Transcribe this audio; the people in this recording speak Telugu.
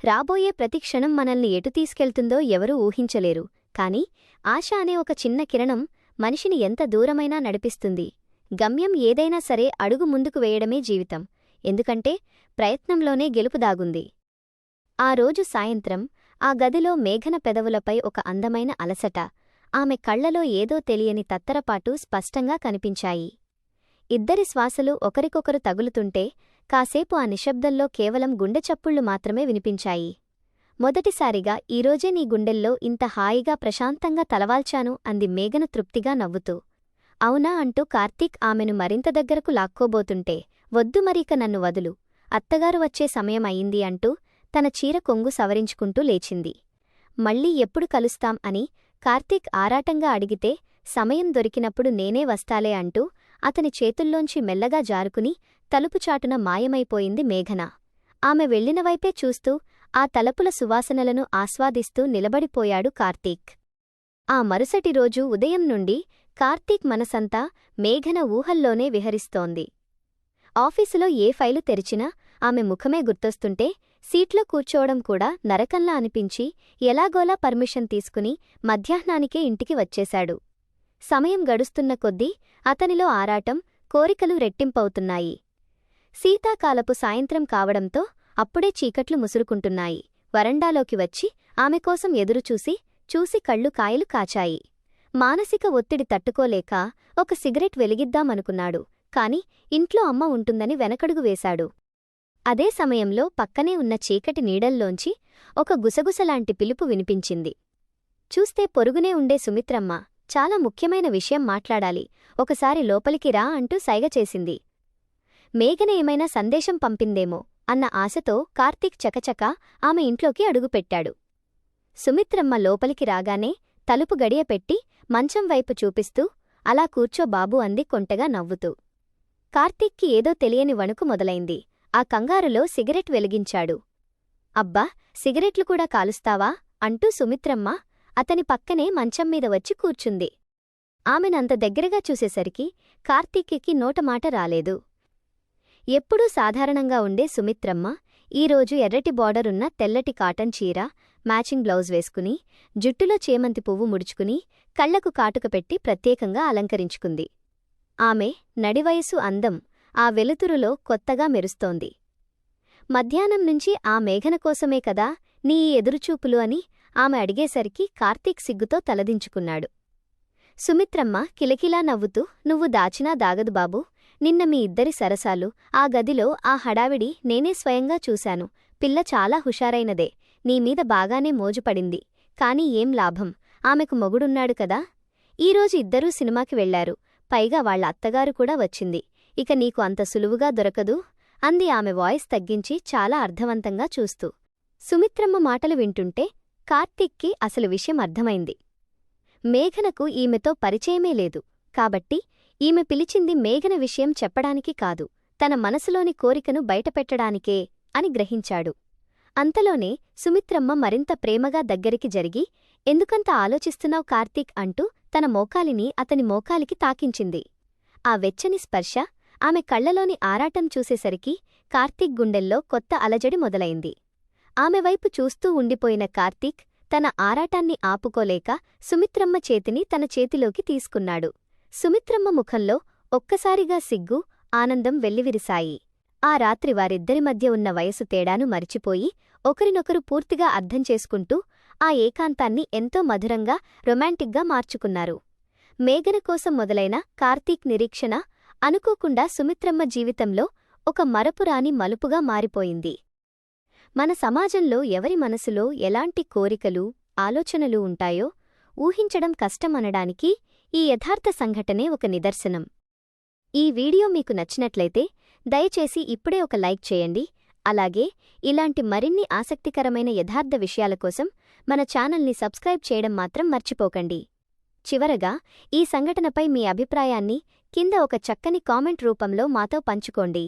రాబోయే ప్రతి క్షణం మనల్ని ఎటు తీసుకెళ్తుందో ఎవరూ ఊహించలేరు. కాని ఆశ అనే ఒక చిన్న కిరణం మనిషిని ఎంత దూరమైనా నడిపిస్తుంది. గమ్యం ఏదైనా సరే అడుగు ముందుకు వేయడమే జీవితం. ఎందుకంటే ప్రయత్నంలోనే గెలుపు దాగుంది. ఆ రోజు సాయంత్రం ఆ గదిలో మేఘన పెదవులపై ఒక అందమైన అలసట, ఆమె కళ్లలో ఏదో తెలియని తత్తరపాటు స్పష్టంగా కనిపించాయి. ఇద్దరి శ్వాసలు ఒకరికొకరు తగులుతుంటే కాసేపు ఆ నిశ్శబ్దంలో కేవలం గుండె చప్పుళ్లు మాత్రమే వినిపించాయి. మొదటిసారిగా ఈరోజే నీ గుండెల్లో ఇంత హాయిగా ప్రశాంతంగా తలవాల్చాను అంది మేఘన తృప్తిగా నవ్వుతూ. అవునా అంటూ కార్తీక్ ఆమెను మరింత దగ్గరకు లాక్కోబోతుంటే, వద్దు మరీక నన్ను వదులు, అత్తగారు వచ్చే సమయం అయింది అంటూ తన చీర కొంగు సవరించుకుంటూ లేచింది. మళ్ళీ ఎప్పుడు కలుస్తాం అని కార్తీక్ ఆరాటంగా అడిగితే, సమయం దొరికినప్పుడు నేనే వస్తాలే అంటూ అతని చేతుల్లోంచి మెల్లగా జారుకుని తలుపుచాటున మాయమైపోయింది మేఘన. ఆమె వెళ్లినవైపే చూస్తూ ఆ తలుపుల సువాసనలను ఆస్వాదిస్తూ నిలబడిపోయాడు కార్తీక్. ఆ మరుసటి రోజు ఉదయం నుండి కార్తీక్ మనసంతా మేఘన ఊహల్లోనే విహరిస్తోంది. ఆఫీసులో ఏ ఫైలు తెరిచినా ఆమె ముఖమే గుర్తొస్తుంటే సీట్లో కూర్చోవడం కూడా నరకంలా అనిపించి ఎలాగోలా పర్మిషన్ తీసుకుని మధ్యాహ్నానికే ఇంటికి వచ్చేశాడు. సమయం గడుస్తున్న కొద్దీ అతనిలో ఆరాటం, కోరికలు రెట్టింపవుతున్నాయి. శీతాకాలపు సాయంత్రం కావడంతో అప్పుడే చీకట్లు ముసురుకుంటున్నాయి. వరండాలోకి వచ్చి ఆమె కోసం ఎదురుచూసి కళ్ళు కాయలు కాచాయి. మానసిక ఒత్తిడి తట్టుకోలేక ఒక సిగరెట్ వెలిగిద్దామనుకున్నాడు. కాని ఇంట్లో అమ్మ ఉంటుందని వెనకడుగు వేశాడు. అదే సమయంలో పక్కనే ఉన్న చీకటి నీడల్లోంచి ఒక గుసగుసలాంటి పిలుపు వినిపించింది. చూస్తే పొరుగునే ఉండే సుమిత్రమ్మ చాలా ముఖ్యమైన విషయం మాట్లాడాలి, ఒకసారి లోపలికి రా అంటూ సైగ చేసింది. మేఘన ఏమైనా సందేశం పంపిందేమో అన్న ఆశతో కార్తీక్ చకచక ఆమె ఇంట్లోకి అడుగుపెట్టాడు. సుమిత్రమ్మ లోపలికి రాగానే తలుపు గడియపెట్టి మంచం వైపు చూపిస్తూ, అలా కూర్చో బాబూ అంది కొంటగా నవ్వుతూ. కార్తీక్కి ఏదో తెలియని వణుకు మొదలైంది. ఆ కంగారులో సిగరెట్ వెలిగించాడు. అబ్బా, సిగరెట్లు కూడా కాలుస్తావా అంటూ సుమిత్రమ్మ అతని పక్కనే మంచంమీద వచ్చి కూర్చుంది. ఆమెనంత దగ్గరగా చూసేసరికి కార్తీక్కి నోటమాట రాలేదు. ఎప్పుడూ సాధారణంగా ఉండే సుమిత్రమ్మ ఈరోజు ఎర్రటి బార్డరున్న తెల్లటి కాటన్ చీర, మ్యాచింగ్ బ్లౌజ్ వేసుకుని, జుట్టులో చేమంతి పువ్వు ముడుచుకుని, కళ్లకు కాటుక పెట్టి ప్రత్యేకంగా అలంకరించుకుంది. ఆమె నడివయసు అందం ఆ వెలుతురులో కొత్తగా మెరుస్తోంది. మధ్యాహ్నం నుంచి ఆ మేఘన కోసమే కదా నీ ఈ ఎదురుచూపులు అని ఆమె అడిగేసరికి కార్తీక్ సిగ్గుతో తలదించుకున్నాడు. సుమిత్రమ్మ కిలకిలా నవ్వుతూ, నువ్వు దాచినా దాగదు బాబూ, నిన్న మీ ఇద్దరి సరసాలు, ఆ గదిలో ఆ హడావిడి నేనే స్వయంగా చూశాను. పిల్ల చాలా హుషారైనదే, నీమీద బాగానే మోజుపడింది. కాని ఏం లాభం, ఆమెకు మొగుడున్నాడు కదా. ఈరోజు ఇద్దరూ సినిమాకి వెళ్లారు, పైగా వాళ్ల అత్తగారు కూడా వచ్చింది. ఇక నీకు అంత సులువుగా దొరకదు అంది ఆమె వాయిస్ తగ్గించి చాలా అర్థవంతంగా చూస్తూ. సుమిత్రమ్మ మాటలు వింటుంటే కార్తీక్కి అసలు విషయం అర్థమైంది. మేఘనకు ఈమెతో పరిచయమే లేదు, కాబట్టి ఈమె పిలిచింది మేఘన విషయం చెప్పడానికి కాదు, తన మనసులోని కోరికను బయటపెట్టడానికే అని గ్రహించాడు. అంతలోనే సుమిత్రమ్మ మరింత ప్రేమగా దగ్గరికి జరిగి, ఎందుకంత ఆలోచిస్తున్నావు కార్తీక్ అంటూ తన మోకాలిని అతని మోకాలికి తాకించింది. ఆ వెచ్చని స్పర్శ, ఆమె కళ్లలోని ఆరాటం చూసేసరికి కార్తీక్ గుండెల్లో కొత్త అలజడి మొదలైంది. ఆమె వైపు చూస్తూ ఉండిపోయిన కార్తీక్ తన ఆరాటాన్ని ఆపుకోలేక సుమిత్రమ్మ చేతిని తన చేతిలోకి తీసుకున్నాడు. సుమిత్రమ్మ ముఖంలో ఒక్కసారిగా సిగ్గు, ఆనందం వెల్లివిరిశాయి. ఆ రాత్రి వారిద్దరి మధ్య ఉన్న వయసు తేడాను మరిచిపోయి ఒకరినొకరు పూర్తిగా అర్థం చేసుకుంటూ ఆ ఏకాంతాన్ని ఎంతో మధురంగా, రొమాంటిక్గా మార్చుకున్నారు. మేఘన కోసం మొదలైన కార్తీక్ నిరీక్షణ అనుకోకుండా సుమిత్రమ్మ జీవితంలో ఒక మరపురాని మలుపుగా మారిపోయింది. మన సమాజంలో ఎవరి మనసులో ఎలాంటి కోరికలు, ఆలోచనలు ఉంటాయో ఊహించడం కష్టమనడానికి ఈ యథార్థ సంఘటనే ఒక నిదర్శనం. ఈ వీడియో మీకు నచ్చినట్లయితే దయచేసి ఇప్పుడే ఒక లైక్ చేయండి. అలాగే ఇలాంటి మరిన్ని ఆసక్తికరమైన యథార్థ విషయాల కోసం మన ఛానల్ని సబ్స్క్రైబ్ చేయడం మాత్రం మర్చిపోకండి. చివరగా ఈ సంఘటనపై మీ అభిప్రాయాన్ని కింద ఒక చక్కని కామెంట్ రూపంలో మాతో పంచుకోండి.